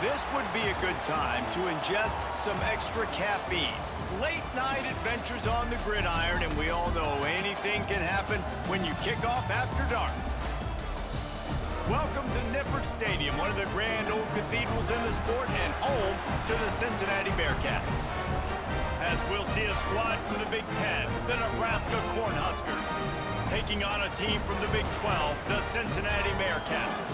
This would be a good time to ingest some extra caffeine. Late night adventures on the gridiron, and we all know anything can happen when you kick off after dark. Welcome to Nippert Stadium, one of the grand old cathedrals in the sport and home to the Cincinnati Bearcats. As we'll see a squad from the Big Ten, the Nebraska Cornhuskers, taking on a team from the Big 12, the Cincinnati Bearcats.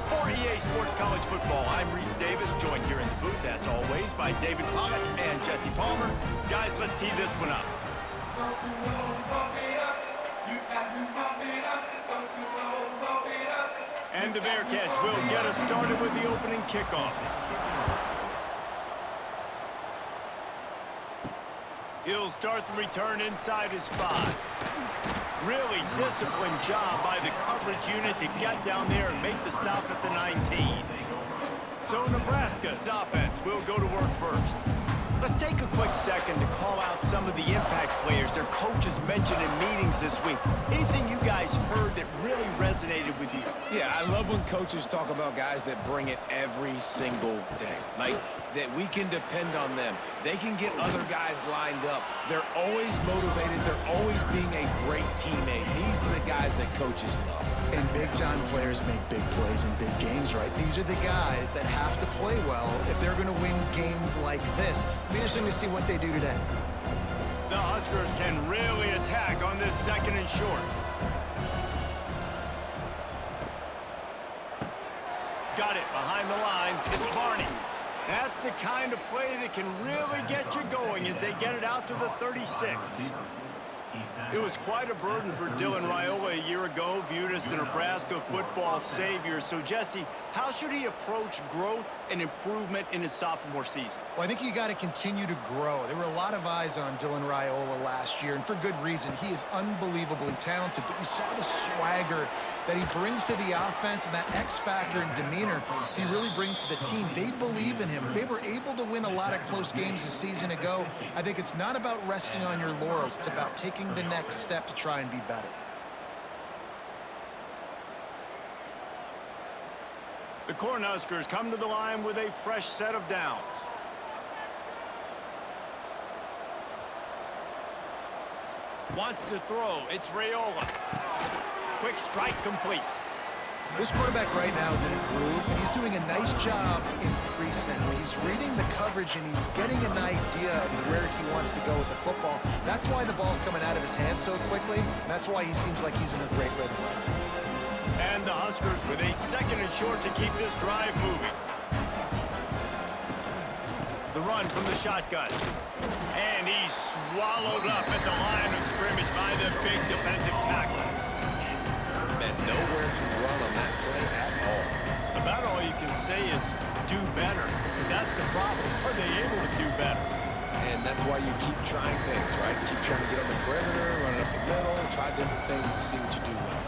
For EA Sports College Football, I'm Reese Davis, joined here in the booth, as always, by David Pollack and Jesse Palmer. Guys, let's tee this one up. And the Bearcats will get us started with the opening kickoff. He'll start the return inside his 5. Really disciplined job by the coverage unit to get down there and make the stop at the 19. So Nebraska's offense will go to work first. Let's take a quick second to call out some of the impact players their coaches mentioned in meetings this week. Anything you guys heard that really resonated with you? Yeah, I love when coaches talk about guys that bring it every single day. Like, that we can depend on them. They can get other guys lined up. They're always motivated. They're always being a great teammate. These are the guys that coaches love. And big-time players make big plays in big games, right? These are the guys that have to play well if they're going to win games like this. It'll be interesting to see what they do today. The Huskers can really attack on this second and short. Got it behind the line. It's Barney. That's the kind of play that can really get you going as they get it out to the 36. It was quite a burden for Dylan Raiola a year ago, viewed as the Nebraska football savior. So, Jesse, how should he approach growth and improvement in his sophomore season? Well, I think you got to continue to grow. There were a lot of eyes on Dylan Raiola last year, and for good reason. He is unbelievably talented, but you saw the swagger that he brings to the offense and that X factor and demeanor he really brings to the team. They believe in him. They were able to win a lot of close games a season ago. I think it's not about resting on your laurels. It's about taking the next step to try and be better. The Cornhuskers come to the line with a fresh set of downs. Wants to throw. It's Raiola. Quick strike complete. This quarterback right now is in a groove, and he's doing a nice job in pre-snap. He's reading the coverage, and he's getting an idea of where he wants to go with the football. That's why the ball's coming out of his hands so quickly, and that's why he seems like he's in a great rhythm right now. And the Huskers with a second and short to keep this drive moving. The run from the shotgun. And he's swallowed up at the line of scrimmage by the big defensive tackle. And nowhere to run on that play at all. About all you can say is do better. But that's the problem. Are they able to do better? And that's why you keep trying things, right? Keep trying to get on the perimeter, run it up the middle, try different things to see what you do well.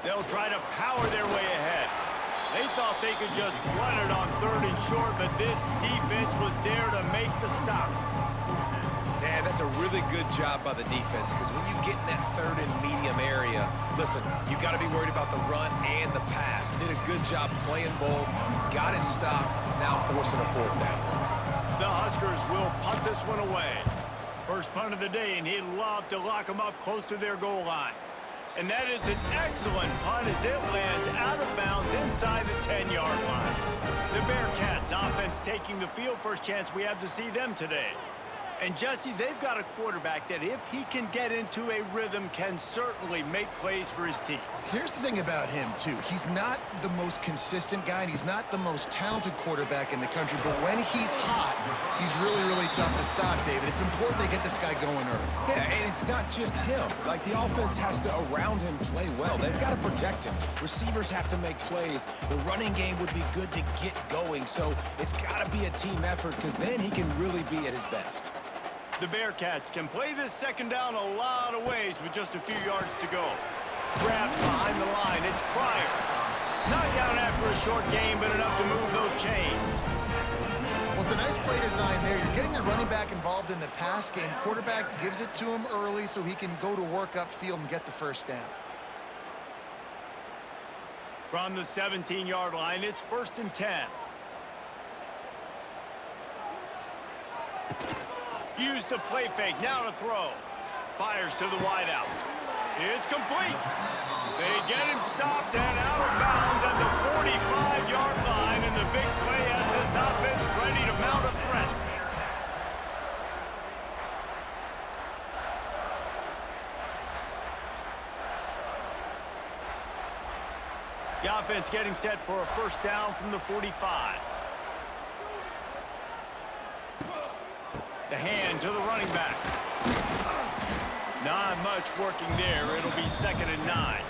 They'll try to power their way ahead. They thought they could just run it on third and short, but this defense was there to make the stop. Man, that's a really good job by the defense, because when you get in that third and medium area, listen, you got to be worried about the run and the pass. Did a good job playing both, got it stopped, now forcing a fourth down. The Huskers will punt this one away. First punt of the day, and he'd love to lock them up close to their goal line. And that is an excellent punt as it lands out of bounds inside the 10-yard line. The Bearcats offense taking the field. First chance we have to see them today. And Jesse, they've got a quarterback that if he can get into a rhythm can certainly make plays for his team. Here's the thing about him, too. He's not the most consistent guy, and he's not the most talented quarterback in the country, but when he's hot, he's really, really tough to stop, David. It's important they get this guy going early. Yeah, and it's not just him. Like, the offense has to, around him, play well. They've got to protect him. Receivers have to make plays. The running game would be good to get going, so it's got to be a team effort, because then he can really be at his best. The Bearcats can play this second down a lot of ways with just a few yards to go. Grabbed behind the line, it's Pryor. Not down after a short game, but enough to move those chains. Well, it's a nice play design there. You're getting the running back involved in the pass game. Quarterback gives it to him early so he can go to work upfield and get the first down. From the 17-yard line, it's 1st and 10. Use the play fake, now to throw. Fires to the wideout. It's complete. They get him stopped and out of bounds at the 45-yard line, and the big play has this offense ready to mount a threat. The offense getting set for a 1st down from the 45. The hand to the running back. Not much working there. It'll be 2nd and 9.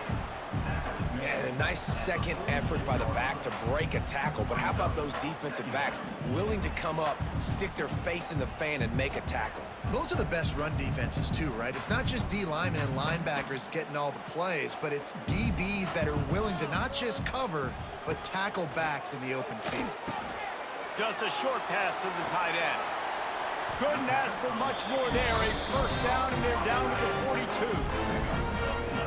And a nice second effort by the back to break a tackle. But how about those defensive backs willing to come up, stick their face in the fan, and make a tackle? Those are the best run defenses too, right? It's not just D linemen and linebackers getting all the plays, but it's DBs that are willing to not just cover, but tackle backs in the open field. Just a short pass to the tight end. Couldn't ask for much more there. A 1st down, and they're down to the 42.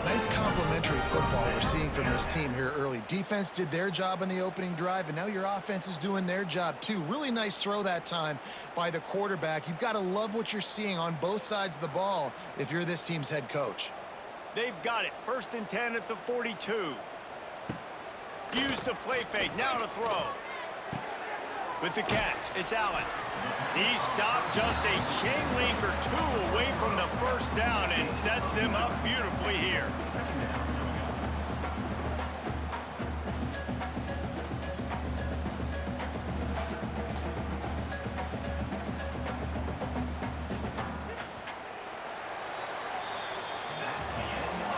Nice complimentary football we're seeing from this team here early. Defense did their job in the opening drive, and now your offense is doing their job too. Really nice throw that time by the quarterback. You've got to love what you're seeing on both sides of the ball if you're this team's head coach. They've got it. 1st and 10 at the 42. Use the play fake, now to throw. With the catch, it's Allen. He stopped just a chain link or 2 away from the 1st down and sets them up beautifully here.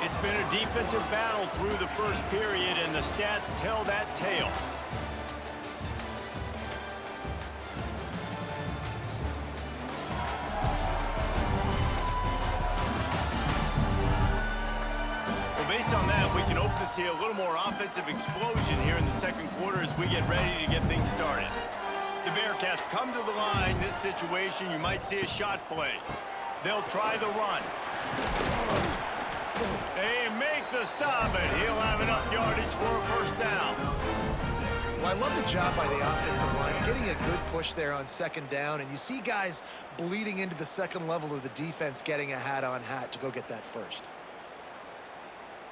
It's been a defensive battle through the 1st period, and the stats tell that tale. Based on that, we can hope to see a little more offensive explosion here in the 2nd quarter as we get ready to get things started. The Bearcats come to the line. This situation, you might see a shot play. They'll try the run. They make the stop, and he'll have enough yardage for a 1st down. Well, I love the job by the offensive line, getting a good push there on 2nd down, and you see guys bleeding into the 2nd level of the defense getting a hat-on-hat to go get that 1st.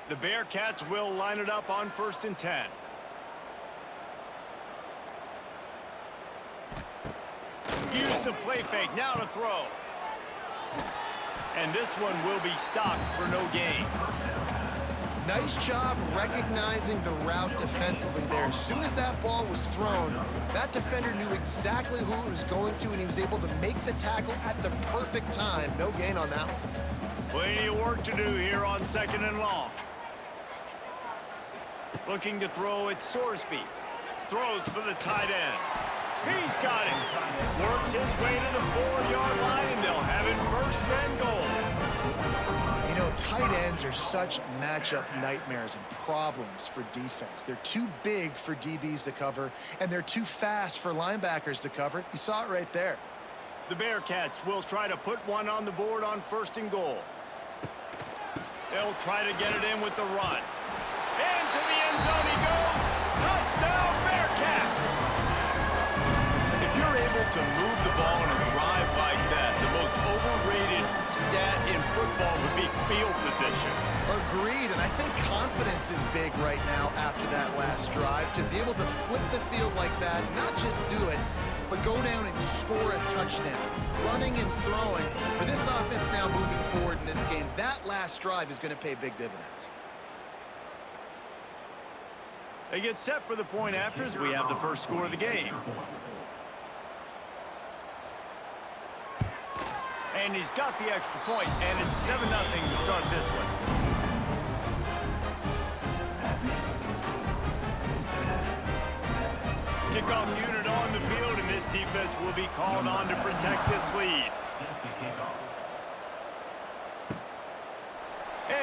The Bearcats will line it up on 1st and 10. Use the play fake, now to throw. And this one will be stopped for no gain. Nice job recognizing the route defensively there. As soon as that ball was thrown, that defender knew exactly who it was going to, and he was able to make the tackle at the perfect time. No gain on that one. Plenty of work to do here on 2nd and long. Looking to throw at Sorsby. Throws for the tight end. He's got it. Works his way to the 4-yard line, and they'll have it 1st and goal. You know, tight ends are such matchup nightmares and problems for defense. They're too big for DBs to cover, and they're too fast for linebackers to cover. You saw it right there. The Bearcats will try to put one on the board on 1st and goal. They'll try to get it in with the run. And to the end zone he goes. Touchdown, Bearcats! If you're able to move the ball in a drive like that, the most overrated stat in football would be field position. Agreed, and I think confidence is big right now after that last drive. To be able to flip the field like that, not just do it, but go down and score a touchdown. Running and throwing. For this offense now moving forward in this game, that last drive is going to pay big dividends. They get set for the point after as we have the 1st score of the game. And he's got the extra point, and it's 7-0 to start this one. Kickoff unit on the field, and this defense will be called on to protect this lead.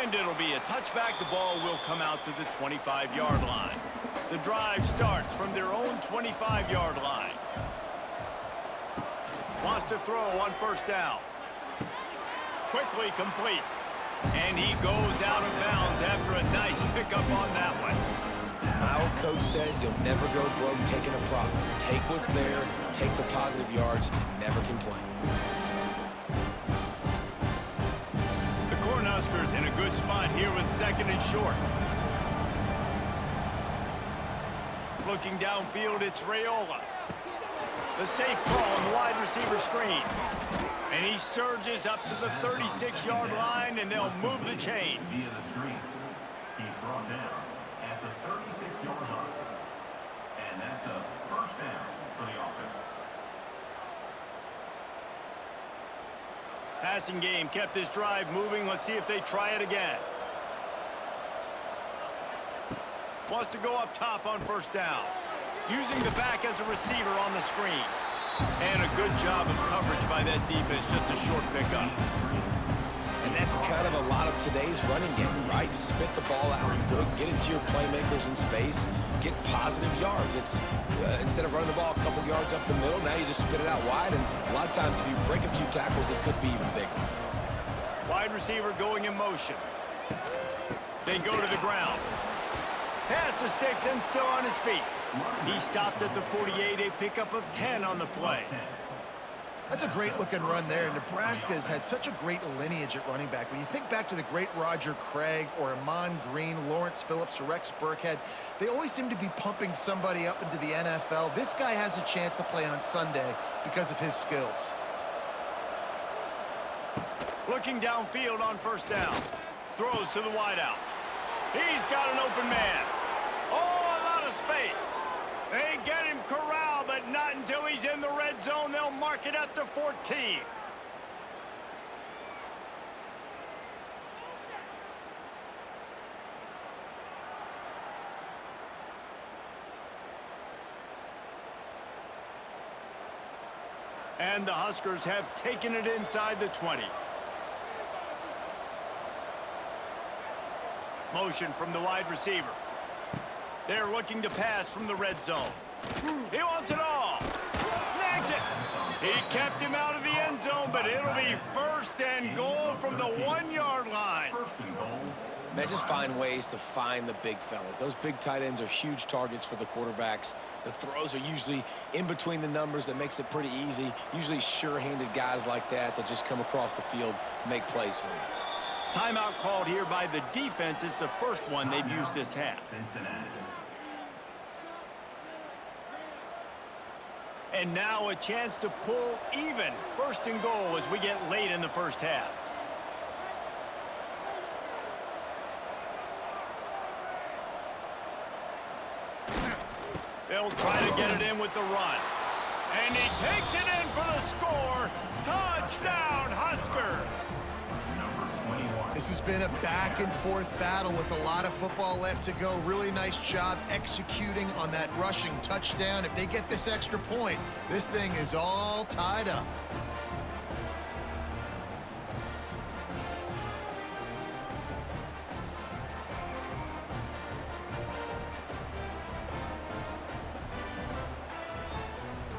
And it'll be a touchback. The ball will come out to the 25-yard line. The drive starts from their own 25-yard line. Wants to throw on 1st down. Quickly complete. And he goes out of bounds after a nice pickup on that one. I coach said, you'll never go broke taking a profit. Take what's there, take the positive yards, and never complain. The Cornhuskers in a good spot here with 2nd and short. Looking downfield, it's Raiola. The safe ball on the wide receiver screen. And he surges up to the 36-yard line, and they'll move the chain. Via the screen. He's brought down at the 36-yard line. And that's a first down for the offense. Passing game kept this drive moving. Let's see if they try it again. Wants to go up top on 1st down. Using the back as a receiver on the screen. And a good job of coverage by that defense. Just a short pickup. And that's kind of a lot of today's running game, right? Spit the ball out quick, get it to your playmakers in space, get positive yards. It's instead of running the ball a couple yards up the middle, now you just spit it out wide. And a lot of times if you break a few tackles, it could be even bigger. Wide receiver going in motion. They go to the ground. Pass the sticks and still on his feet. He stopped at the 48, a pickup of 10 on the play. That's a great-looking run there. Nebraska has had such a great lineage at running back. When you think back to the great Roger Craig or Amon Green, Lawrence Phillips, or Rex Burkhead, they always seem to be pumping somebody up into the NFL. This guy has a chance to play on Sunday because of his skills. Looking downfield on 1st down. Throws to the wideout. He's got an open man. Oh, a lot of space. They get him corralled, but not until he's in the red zone. They'll mark it at the 14. And the Huskers have taken it inside the 20. Motion from the wide receiver. They're looking to pass from the red zone. He wants it all. Snags it. He kept him out of the end zone, but it'll be 1st and goal from the 1-yard line. Man, just find ways to find the big fellas. Those big tight ends are huge targets for the quarterbacks. The throws are usually in between the numbers. That makes it pretty easy. Usually sure-handed guys like that just come across the field, make plays for you. Timeout called here by the defense. It's the first one they've used this half. Cincinnati. And now a chance to pull even. 1st and goal as we get late in the first half. They'll try to get it in with the run. And he takes it in for the score. Touchdown, Huskers! This has been a back-and-forth battle with a lot of football left to go. Really nice job executing on that rushing touchdown. If they get this extra point, this thing is all tied up.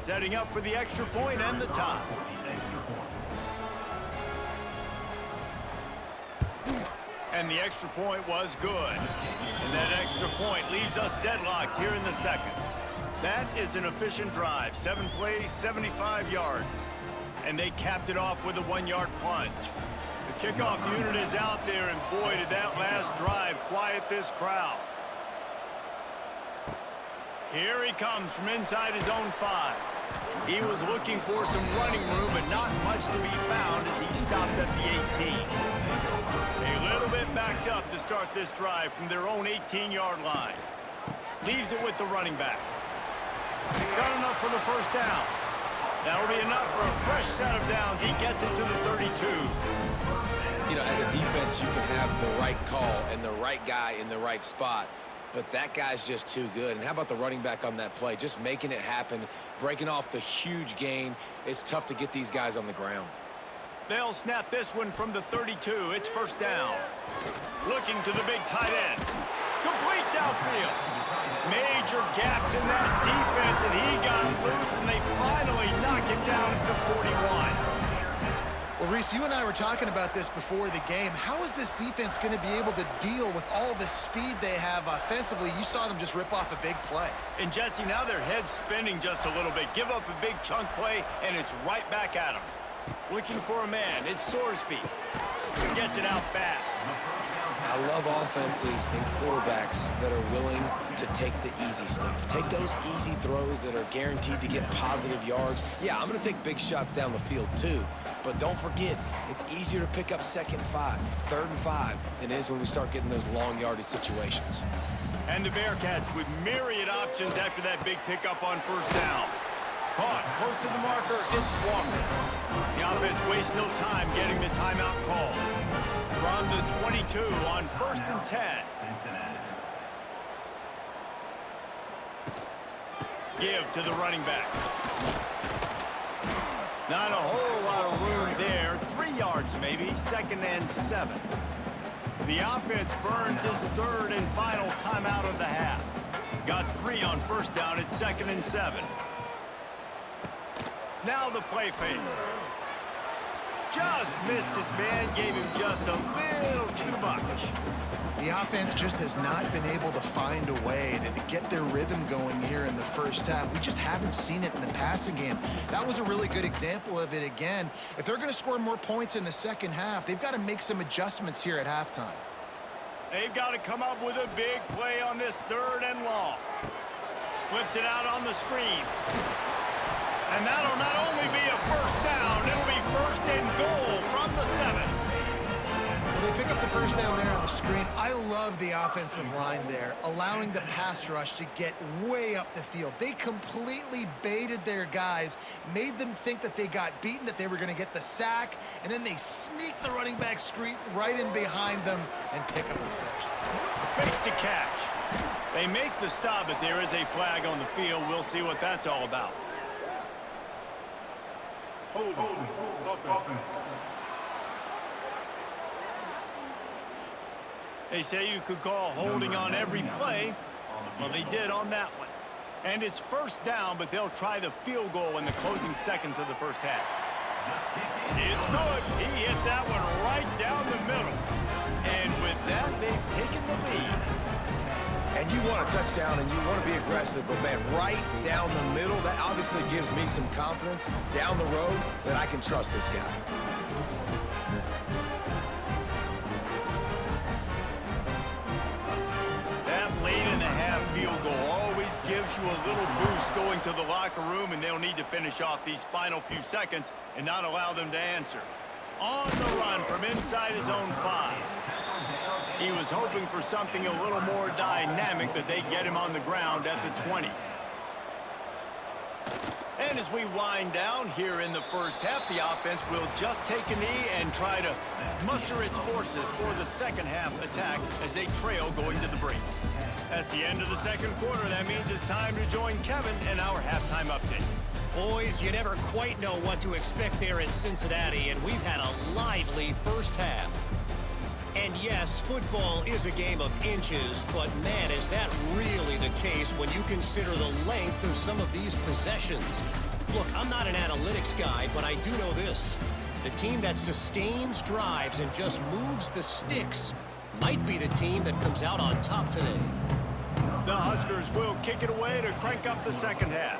Setting up for the extra point and the tie. And the extra point was good. And that extra point leaves us deadlocked here in the 2nd. That is an efficient drive. 7 plays, 75 yards. And they capped it off with a 1-yard plunge. The kickoff unit is out there, and boy, did that last drive quiet this crowd. Here he comes from inside his own 5. He was looking for some running room, but not much to be found as he stopped at the 18. A little bit backed up to start this drive from their own 18-yard line. Leaves it with the running back. Got enough for the 1st down. That'll be enough for a fresh set of downs. He gets it to the 32. You know, as a defense, you can have the right call and the right guy in the right spot, but that guy's just too good. And how about the running back on that play? Just making it happen, breaking off the huge gain. It's tough to get these guys on the ground. They'll snap this one from the 32. It's 1st down. Looking to the big tight end. Complete downfield. Major gaps in that defense, and he got loose, and they finally knock him down at the 41. Well, Reese, you and I were talking about this before the game. How is this defense going to be able to deal with all the speed they have offensively? You saw them just rip off a big play. And, Jesse, now their head's spinning just a little bit. Give up a big chunk play, and it's right back at them. Looking for a man. It's Sorsby. Gets it out fast. I love offenses and quarterbacks that are willing to take the easy stuff. Take those easy throws that are guaranteed to get positive yards. Yeah, I'm going to take big shots down the field too, but don't forget, it's easier to pick up 2nd and 5, 3rd and 5 than it is when we start getting those long yardage situations. And the Bearcats with myriad options after that big pickup on 1st down. Caught close to the marker, it's Walker. The offense wastes no time getting the timeout call. From the 22 on 1st and 10. Give to the running back. Not a whole lot of room there. 3 yards maybe, 2nd and 7. The offense burns its 3rd and final timeout of the half. Got 3 on 1st down at 2nd and 7. Now the play fake. Just missed his man, gave him just a little too much. The offense just has not been able to find a way to get their rhythm going here in the first half. We just haven't seen it in the passing game. That was a really good example of it again. If they're going to score more points in the second half, they've got to make some adjustments here at halftime. They've got to come up with a big play on this 3rd and long. Flips it out on the screen. And that'll not only be a 1st down, it'll be 1st and goal from the 7. Well, they pick up the 1st down there on the screen. I love the offensive line there, allowing the pass rush to get way up the field. They completely baited their guys, made them think that they got beaten, that they were going to get the sack, and then they sneak the running back screen right in behind them and pick up the 1st. Makes the catch. They make the stop, but there is a flag on the field. We'll see what that's all about. Hold. They say you could call holding on every play. Well, they did on that one. And it's 1st down, but they'll try the field goal in the closing seconds of the 1st half. It's good. He hit that one right down the middle. And with that, they've taken the lead. And you want a touchdown and you want to be aggressive, but man, right down the middle, that obviously gives me some confidence down the road that I can trust this guy. That late in the half field goal always gives you a little boost going to the locker room, and they'll need to finish off these final few seconds and not allow them to answer. On the run from inside his own 5. He was hoping for something a little more dynamic, but they get him on the ground at the 20. And as we wind down here in the 1st half, the offense will just take a knee and try to muster its forces for the 2nd half attack as they trail going to the break. That's the end of the 2nd quarter. That means it's time to join Kevin in our halftime update. Boys, you never quite know what to expect there in Cincinnati, and we've had a lively 1st half. And yes, football is a game of inches, but man, is that really the case when you consider the length of some of these possessions. Look, I'm not an analytics guy, but I do know this. The team that sustains drives and just moves the sticks might be the team that comes out on top today. The Huskers will kick it away to crank up the 2nd half.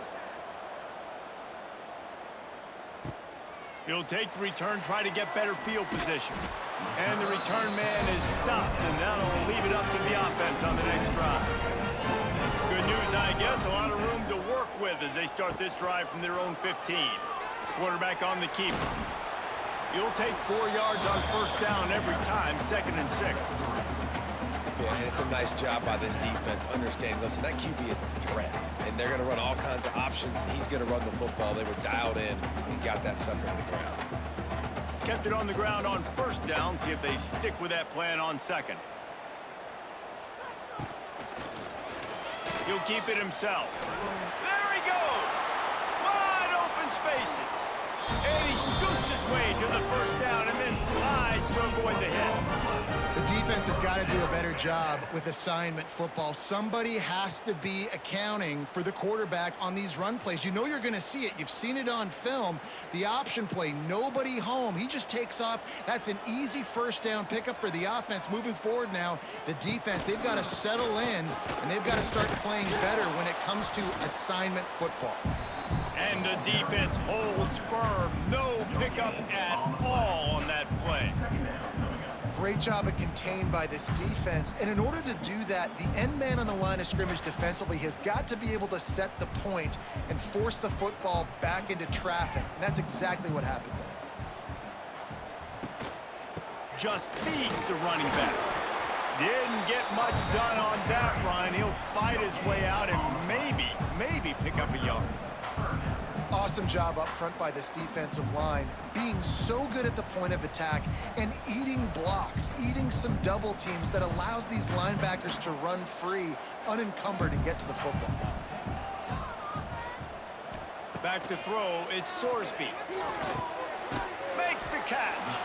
He'll take the return, try to get better field position. And the return man is stopped, and that'll leave it up to the offense on the next drive. Good news, I guess, a lot of room to work with as they start this drive from their own 15. Quarterback on the keeper. You'll take 4 yards on 1st down every time, 2nd and 6. Yeah, and it's a nice job by this defense understanding, listen, that QB is a threat, and they're going to run all kinds of options, and he's going to run the football. They were dialed in and got that sucker to the ground. Kept it on the ground on 1st down. See if they stick with that plan on 2nd. He'll keep it himself. There he goes! Wide open spaces. And he scoots his way to the first down and then slides to avoid the hit. The defense has got to do a better job with assignment football. Somebody has to be accounting for the quarterback on these run plays. You know you're going to see it. You've seen it on film. The option play, nobody home. He just takes off. That's an easy first down pickup for the offense. Moving forward now, the defense, they've got to settle in, and they've got to start playing better when it comes to assignment football. And the defense holds firm. No pickup at all on that play. Great job of contained by this defense. And in order to do that, the end man on the line of scrimmage defensively has got to be able to set the point and force the football back into traffic. And that's exactly what happened there. Just feeds the running back. Didn't get much done on that run. He'll fight his way out and maybe pick up a yard. Awesome job up front by this defensive line, being so good at the point of attack and eating blocks, eating some double teams that allows these linebackers to run free, unencumbered, and get to the football. Back to throw, it's Sorsby. Makes the catch.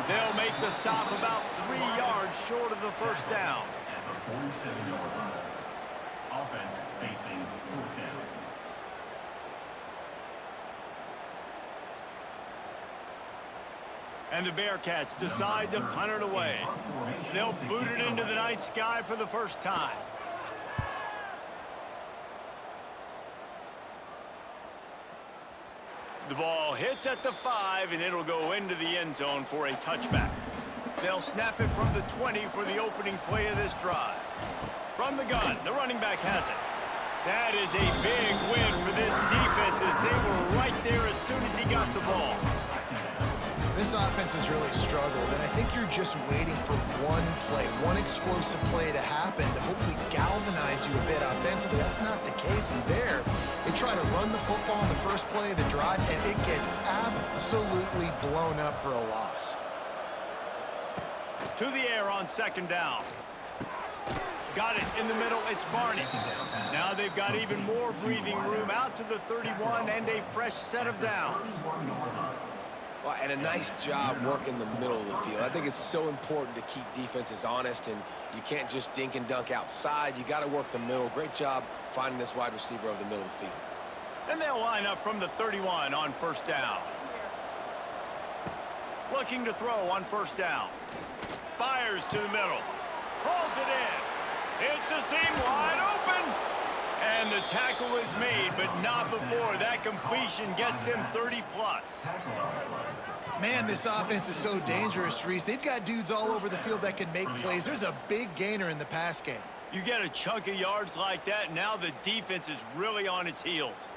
They'll make the stop about 3 yards short of the first down. At the 47-yard line. Offense facing fourth down. And the Bearcats decide to punt it away. They'll boot it into the night sky for the first time. The ball hits at the 5, and it'll go into the end zone for a touchback. They'll snap it from the 20 for the opening play of this drive. From the gun, the running back has it. That is a big win for this defense as they were right there as soon as he got the ball. This offense has really struggled, and I think you're just waiting for one play, one explosive play to happen to hopefully galvanize you a bit offensively. That's not the case, and there, they try to run the football in the first play of the drive, and it gets absolutely blown up for a loss. To the air on second down. Got it in the middle, it's Barney. Now they've got even more breathing room out to the 31 and a fresh set of downs. Well, and a nice job working the middle of the field. I think it's so important to keep defenses honest, and you can't just dink and dunk outside. You got to work the middle. Great job finding this wide receiver over the middle of the field. And they'll line up from the 31 on first down. Looking to throw on first down. Fires to the middle. Pulls it in. It's a seam wide open. And the tackle is made, but not before that completion gets them 30-plus. Man, this offense is so dangerous, Reese. They've got dudes all over the field that can make plays. There's a big gainer in the pass game. You get a chunk of yards like that, now the defense is really on its heels.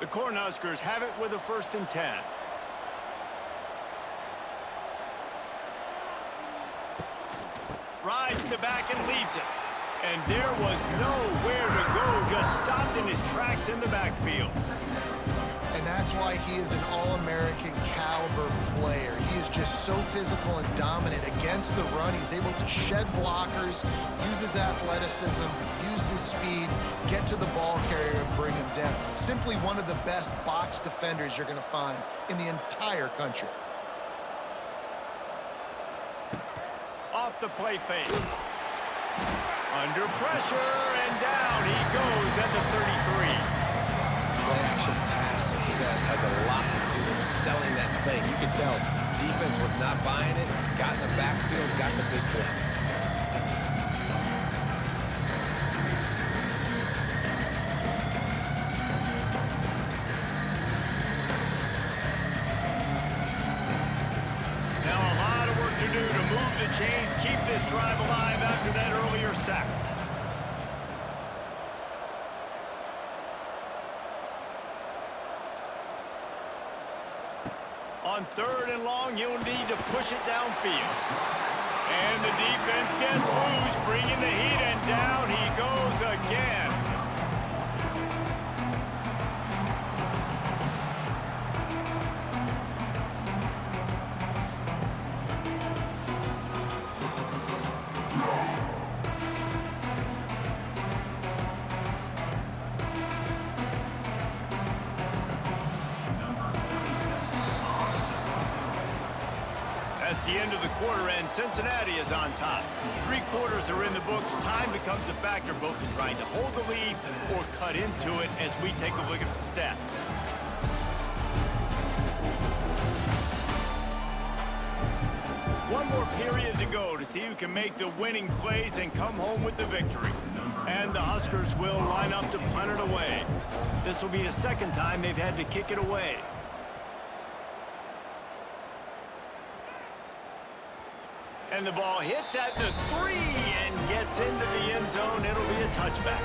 The Cornhuskers have it with a 1st and 10. Rides the back and leaves it. And there was nowhere to go, just stopped in his tracks in the backfield. And that's why he is an All-American caliber player. He is just so physical and dominant against the run. He's able to shed blockers, use his athleticism, use his speed, get to the ball carrier and bring him down. Simply one of the best box defenders you're going to find in the entire country. Off the play fake. Under pressure, and down he goes at the 33. Play-action pass success has a lot to do with selling that fake. You can tell defense was not buying it, got in the backfield, got the big play. Now a lot of work to do to move the chains, keep this drive alive after that earlier sack. On 3rd and long, you'll need to push it downfield. And the defense gets loose, bringing the heat, and down he goes again. the end of the quarter, and Cincinnati is on top. 3 quarters are in the books. Time becomes a factor both in trying to hold the lead or cut into it as we take a look at the stats. One more period to go to see who can make the winning plays and come home with the victory. And the Huskers will line up to punt it away. This will be the second time they've had to kick it away. And the ball hits at the 3 and gets into the end zone. It'll be a touchback.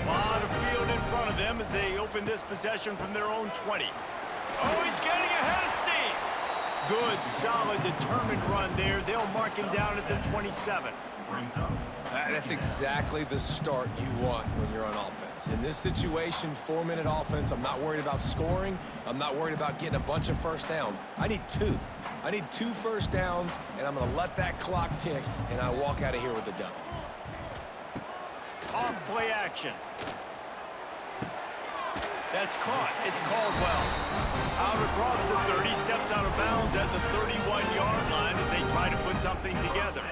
A lot of field in front of them as they open this possession from their own 20. Oh, he's getting ahead of steam. Good, solid, determined run there. They'll mark him down at the 27. That's exactly the start you want when you're on offense. In this situation, 4-minute offense, I'm not worried about scoring. I'm not worried about getting a bunch of first downs. I need 2. I need 2 first downs, and I'm going to let that clock tick, and I walk out of here with a W. Off play action. That's caught. It's Caldwell. Out across the 30, steps out of bounds at the 31-yard line as they try to put something together.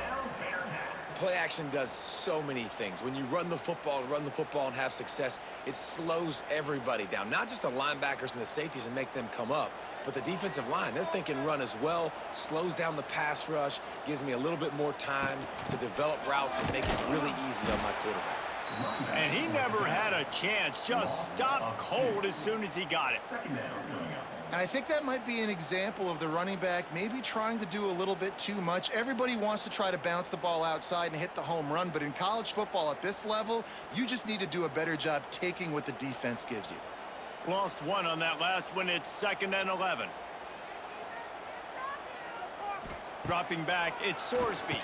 Play action does so many things. When you run the football and have success, it slows everybody down. Not just the linebackers and the safeties and make them come up, but the defensive line. They're thinking run as well, slows down the pass rush, gives me a little bit more time to develop routes and make it really easy on my quarterback. And he never had a chance. Just stopped cold as soon as he got it. And I think that might be an example of the running back maybe trying to do a little bit too much. Everybody wants to try to bounce the ball outside and hit the home run, but in college football at this level, you just need to do a better job taking what the defense gives you. Lost 1 on that last one. It's 2nd and 11. Dropping back, it's Sorsby.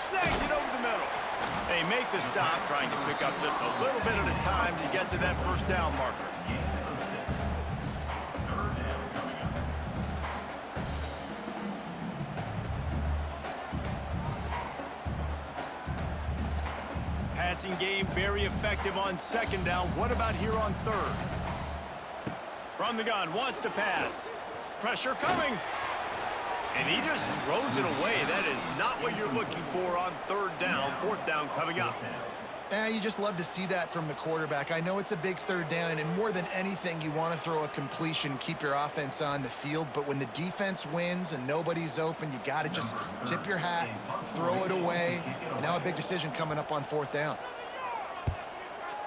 Snags it over the middle. They make the stop, trying to pick up just a little bit at a time to get to that first down marker. Passing game very effective on 2nd down. What about here on 3rd? From the gun, wants to pass. Pressure coming. And he just throws it away. That is not what you're looking for on 3rd down. 4th down coming up. You just love to see that from the quarterback. I know it's a big 3rd down, and more than anything, you want to throw a completion, keep your offense on the field. But when the defense wins and nobody's open, you got to just tip your hat, throw it away. And now a big decision coming up on 4th down.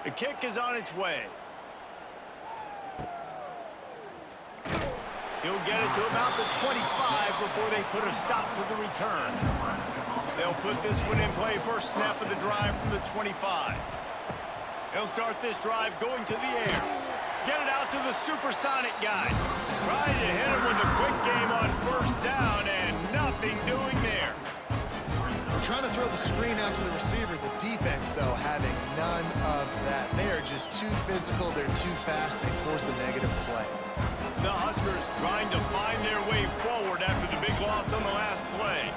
The kick is on its way. He'll get it to about the 25 before they put a stop to the return. They'll put this one in play. First snap of the drive from the 25. They'll start this drive going to the air. Get it out to the supersonic guy. Trying to hit him with a quick game on 1st down, and nothing doing there. We're trying to throw the screen out to the receiver. The defense, though, having none of that. They are just too physical. They're too fast. They force a negative play. The Huskers trying to find their way forward after the big loss on the last play.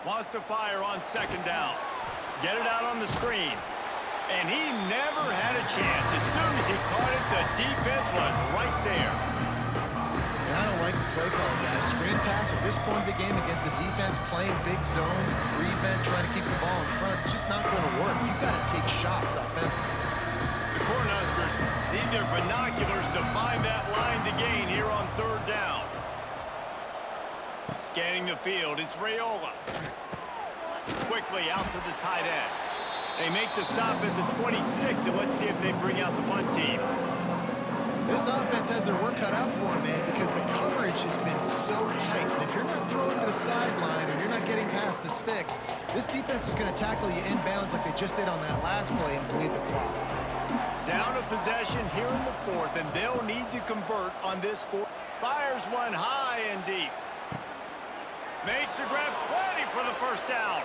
Wants to fire on 2nd down. Get it out on the screen. And he never had a chance. As soon as he caught it, the defense was right there. And I don't like the play call, guys. Screen pass at this point of the game against the defense, playing big zones, prevent, trying to keep the ball in front. It's just not going to work. You've got to take shots offensively. The Cornhuskers need their binoculars to find that line to gain here on 3rd down. Scanning the field, it's Raiola. Quickly out to the tight end. They make the stop at the 26, and let's see if they bring out the punt team. This offense has their work cut out for them, man, because the coverage has been so tight. And if you're not throwing to the sideline or you're not getting past the sticks, this defense is going to tackle you inbounds like they just did on that last play and bleed the clock. Down a possession here in the 4th, and they'll need to convert on this 4th. Fires one high and deep. Makes the grab, plenty for the first down.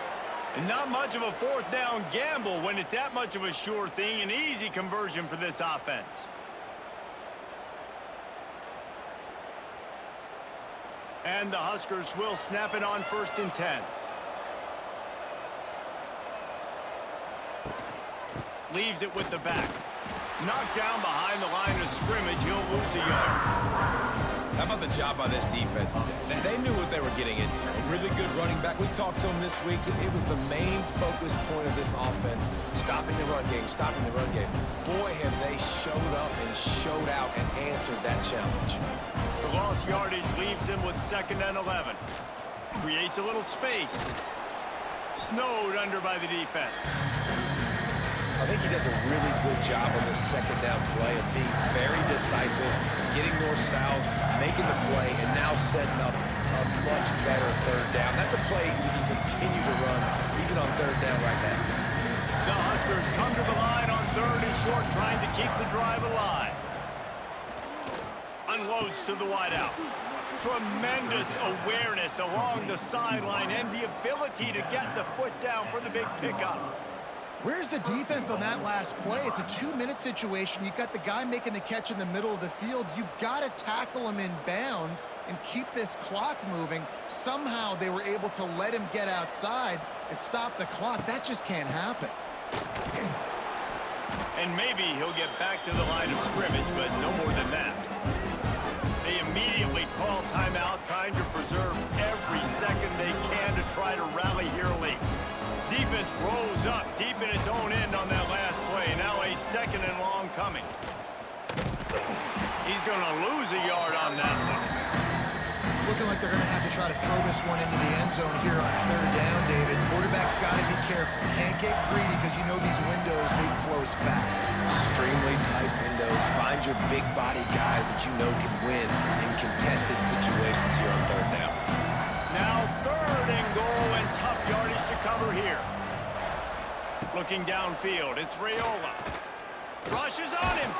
And not much of a 4th down gamble when it's that much of a sure thing. An easy conversion for this offense. And the Huskers will snap it on 1st and 10. Leaves it with the back. Knocked down behind the line of scrimmage. He'll lose a yard. How about the job by this defense? They knew what they were getting into. A really good running back. We talked to him this week. It was the main focus point of this offense, stopping the run game, stopping the run game. Boy, have they showed up and showed out and answered that challenge. The lost yardage leaves him with 2nd and 11. Creates a little space. Snowed under by the defense. I think he does a really good job on this 2nd down play of being very decisive, getting north-south, making the play, and now setting up a much better 3rd down. That's a play we can continue to run even on 3rd down right now. The Huskers come to the line on 3rd and short, trying to keep the drive alive. Unloads to the wideout. Tremendous awareness along the sideline and the ability to get the foot down for the big pickup. Where's the defense on that last play? It's a 2-minute situation. You've got the guy making the catch in the middle of the field. You've got to tackle him in bounds and keep this clock moving. Somehow they were able to let him get outside and stop the clock. That just can't happen. And maybe he'll get back to the line of scrimmage, but no more than that. They immediately call timeout, trying to preserve every second they can to try to rally here late. Defense rolls up deep in its own end on that last play. Now a 2nd and long coming. He's going to lose a yard on that one. It's looking like they're going to have to try to throw this one into the end zone here on 3rd down, David. Quarterback's got to be careful. Can't get greedy because you know these windows, they close fast. Extremely tight windows. Find your big body guys that you know can win in contested situations here on 3rd down. Now 3rd and goal, and tough yardage to cover here. Looking downfield, it's Raiola. Rushes on him.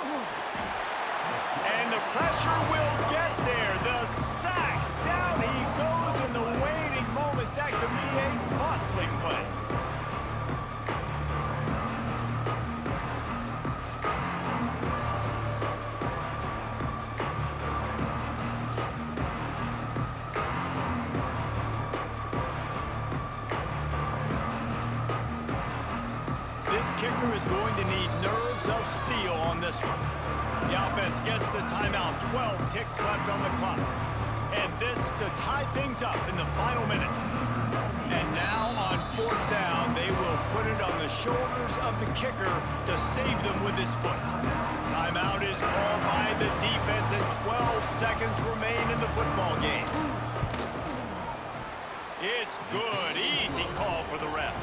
And the pressure will get there. The sack. Down he goes in the waiting moments. That could be a costly play. This kicker is going to need nerves of steel on this one. The offense gets the timeout. 12 ticks left on the clock. And this to tie things up in the final minute. And now on 4th down, they will put it on the shoulders of the kicker to save them with his foot. Timeout is called by the defense, and 12 seconds remain in the football game. It's good. Easy call for the refs.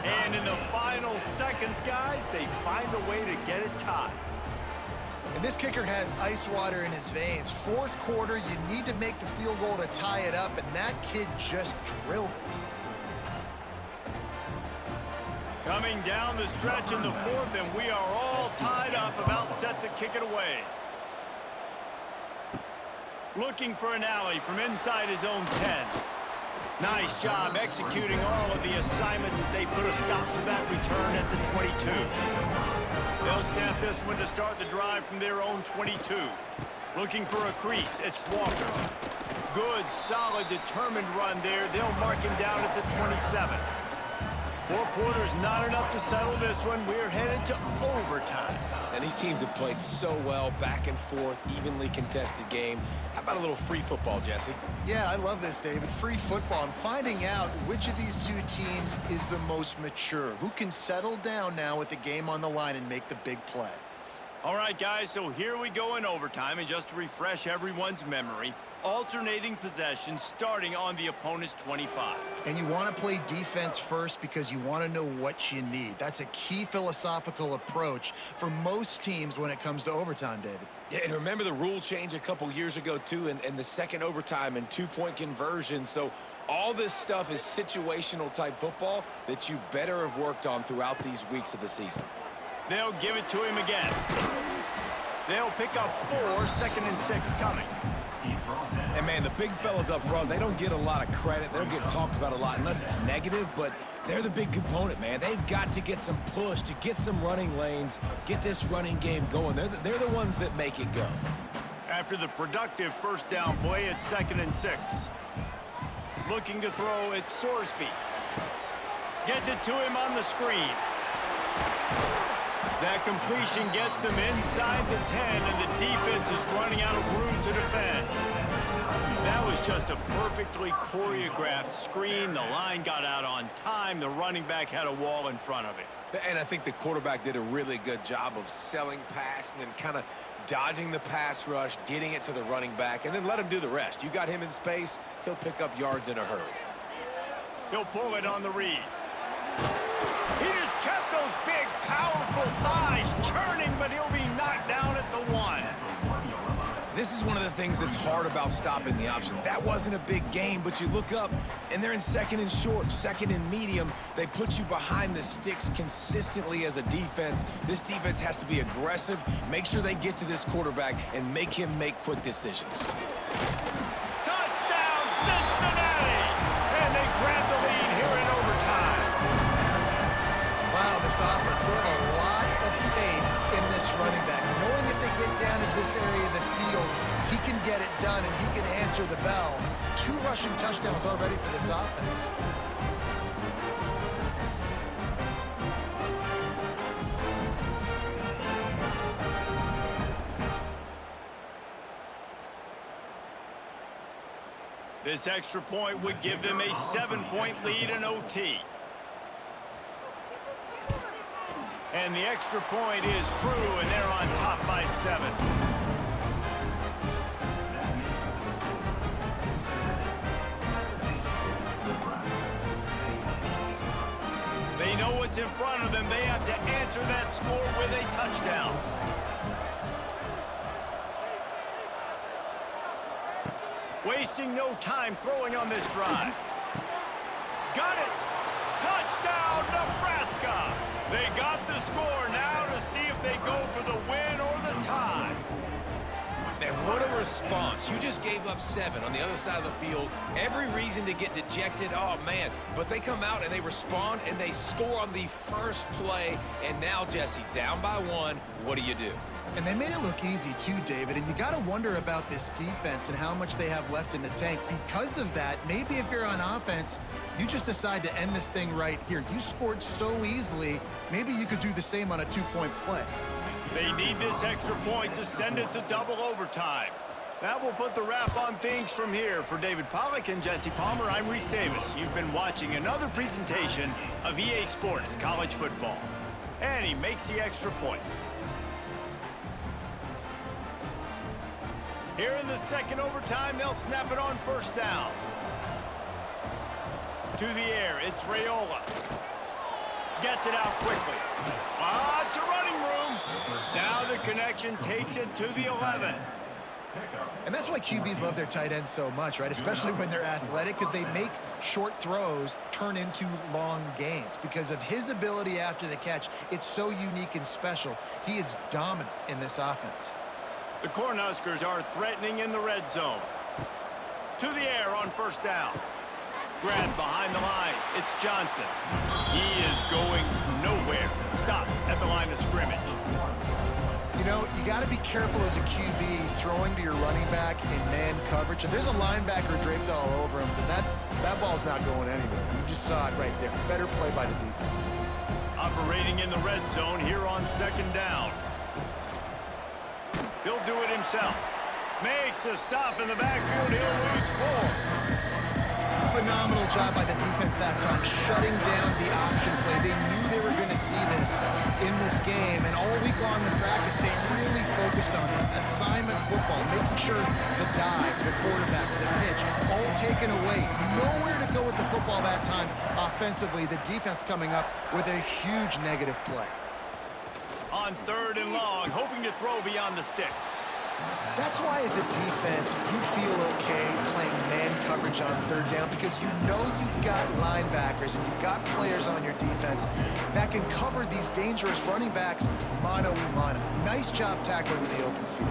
And in the final seconds, guys, they find a way to get it tied. And this kicker has ice water in his veins. 4th quarter, you need to make the field goal to tie it up, and that kid just drilled it. Coming down the stretch in the 4th, and we are all tied up, about set to kick it away. Looking for an alley from inside his own 10. Nice job executing all of the assignments as they put a stop to that return at the 22. They'll snap this one to start the drive from their own 22. Looking for a crease, it's Walker. Good, solid, determined run there. They'll mark him down at the 27. 4 quarters, not enough to settle this one. We're headed to overtime. And these teams have played so well, back and forth, evenly contested game. How about a little free football, Jesse? Yeah, I love this, David. Free football. I'm finding out which of these 2 teams is the most mature. Who can settle down now with the game on the line and make the big play? All right, guys, so here we go in overtime. And just to refresh everyone's memory, alternating possession starting on the opponent's 25. And you want to play defense first because you want to know what you need. That's a key philosophical approach for most teams when it comes to overtime, David. Yeah, and remember the rule change a couple years ago, too, and the second overtime and 2-point conversion. So all this stuff is situational type football that you better have worked on throughout these weeks of the season. They'll give it to him again. They'll pick up 4, 2nd and 6 coming. And, man, the big fellas up front, they don't get a lot of credit. They don't get talked about a lot unless it's negative, but they're the big component, man. They've got to get some push, to get some running lanes, get this running game going. They're the ones that make it go. After the productive 1st down play, it's 2nd and 6. Looking to throw, it's Sorsby. Gets it to him on the screen. That completion gets them inside the 10, and the defense is running out of room to defend. That was just a perfectly choreographed screen. The line got out on time. The running back had a wall in front of it. And I think the quarterback did a really good job of selling pass and then kind of dodging the pass rush, getting it to the running back, and then let him do the rest. You got him in space, he'll pick up yards in a hurry. He'll pull it on the read. He just kept those big, powerful thighs churning, but he'll be knocked down at the 1. This is one of the things that's hard about stopping the option. That wasn't a big game, but you look up, and they're in second and short, second and medium. They put you behind the sticks consistently as a defense. This defense has to be aggressive, make sure they get to this quarterback, and make him make quick decisions. Touchdown, Cincinnati! And they grab the lead here in overtime. Wow, this offense, they have a lot of faith in this running back. Knowing if they get down in this area of the field, he can get it done and he can answer the bell. 2 rushing touchdowns already for this offense. This extra point would give them a 7-point lead in OT. And the extra point is true, and they're on top by 7. They know what's in front of them. They have to answer that score with a touchdown. Wasting no time throwing on this drive. Got it! Touchdown, Nebraska! They got the score now to see if they go for the win or the tie. Man, what a response. You just gave up 7 on the other side of the field. Every reason to get dejected. Oh, man. But they come out and they respond and they score on the first play. And now, Jesse, down by 1, what do you do? And they made it look easy too, David, and you got to wonder about this defense and how much they have left in the tank. Because of that, maybe if you're on offense, you just decide to end this thing right here. You scored so easily, maybe you could do the same on a 2-point play. They need this extra point to send it to double overtime. That will put the wrap on things from here. For David Pollack and Jesse Palmer, I'm Reese Davis. You've been watching another presentation of EA Sports College Football. And he makes the extra point. Here in the second overtime, they'll snap it on first down. To the air, it's Raiola. Gets it out quickly. It's a running room. Now the connection takes it to the 11. And that's why QBs love their tight ends so much, right? Especially when they're athletic, because they make short throws turn into long gains. Because of his ability after the catch, it's so unique and special. He is dominant in this offense. The Cornhuskers are threatening in the red zone. To the air on first down. Grabbed behind the line. It's Johnson. He is going nowhere. Stop at the line of scrimmage. You know, you got to be careful as a QB throwing to your running back in man coverage. If there's a linebacker draped all over him, then that ball's not going anywhere. You just saw it right there. Better play by the defense. Operating in the red zone here on second down. He'll do it himself. Makes a stop in the backfield. He'll lose 4. Phenomenal job by the defense that time, shutting down the option play. They knew they were going to see this in this game, and all week long in practice, they really focused on this assignment football, making sure the dive, the quarterback, the pitch, all taken away. Nowhere to go with the football that time offensively. The defense coming up with a huge negative play. On third and long, hoping to throw beyond the sticks. That's why, as a defense, you feel okay playing man coverage on third down, because you know you've got linebackers and you've got players on your defense that can cover these dangerous running backs mano-a-mano. Nice job tackling in the open field.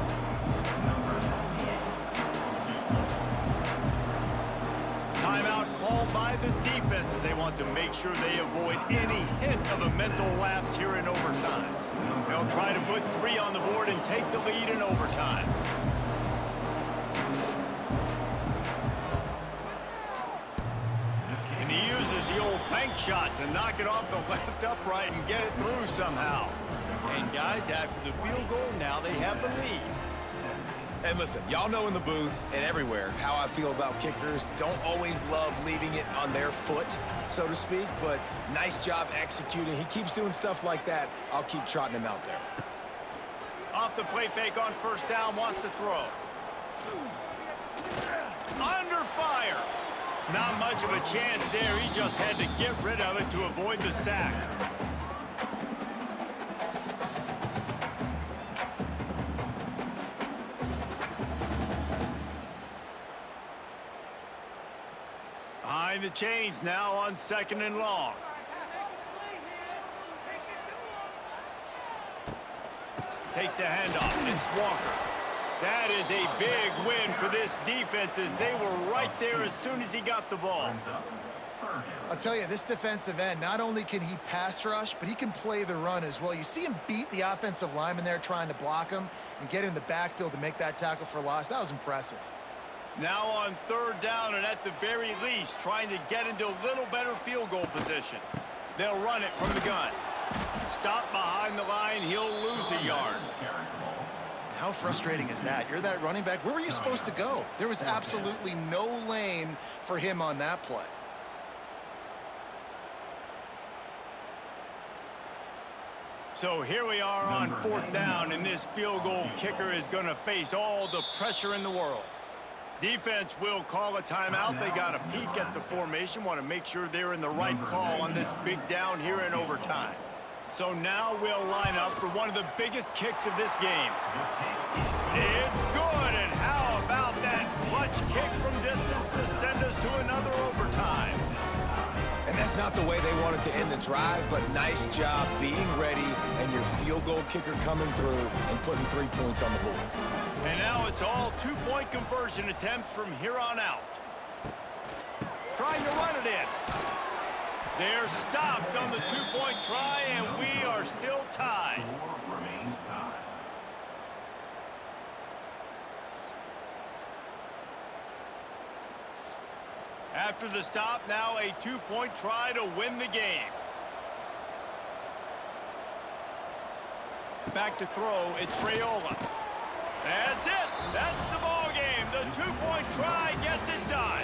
Timeout called by the defense as they want to make sure they avoid any hint of a mental lapse here in overtime. They'll try to put 3 on the board and take the lead in overtime. And he uses the old bank shot to knock it off the left upright and get it through somehow. And guys, after the field goal, now they have the lead. And listen, y'all know in the booth and everywhere how I feel about kickers. Don't always love leaving it on their foot, so to speak, but nice job executing. He keeps doing stuff like that. I'll keep trotting him out there. Off the play fake on first down, wants to throw. Under fire. Not much of a chance there. He just had to get rid of it to avoid the sack. Behind the chains now on 2nd and long. Takes the handoff. It's Walker. That is a big win for this defense as they were right there as soon as he got the ball. I'll tell you, this defensive end, not only can he pass rush, but he can play the run as well. You see him beat the offensive lineman there trying to block him and get in the backfield to make that tackle for loss. That was impressive. Now on 3rd down and at the very least trying to get into a little better field goal position. They'll run it from the gun. Stop behind the line, he'll lose a yard. How frustrating is that? You're that running back. Where were you supposed to go? There was absolutely no lane for him on that play. So here we are on 4th down, and this field goal kicker is going to face all the pressure in the world. Defense will call a timeout. They got a peek at the formation, want to make sure they're in the right call on this big down here in overtime. So now we'll line up for one of the biggest kicks of this game. It's good, and how about that clutch kick from distance to send us to another overtime? And that's not the way they wanted to end the drive, but nice job being ready and your field goal kicker coming through and putting 3 points on the board. And now it's all 2-point conversion attempts from here on out. Trying to run it in. They're stopped on the 2-point try, and we are still tied. After the stop, now a 2-point try to win the game. Back to throw, it's Raiola. That's it. That's the ball game. The 2-point try gets it done.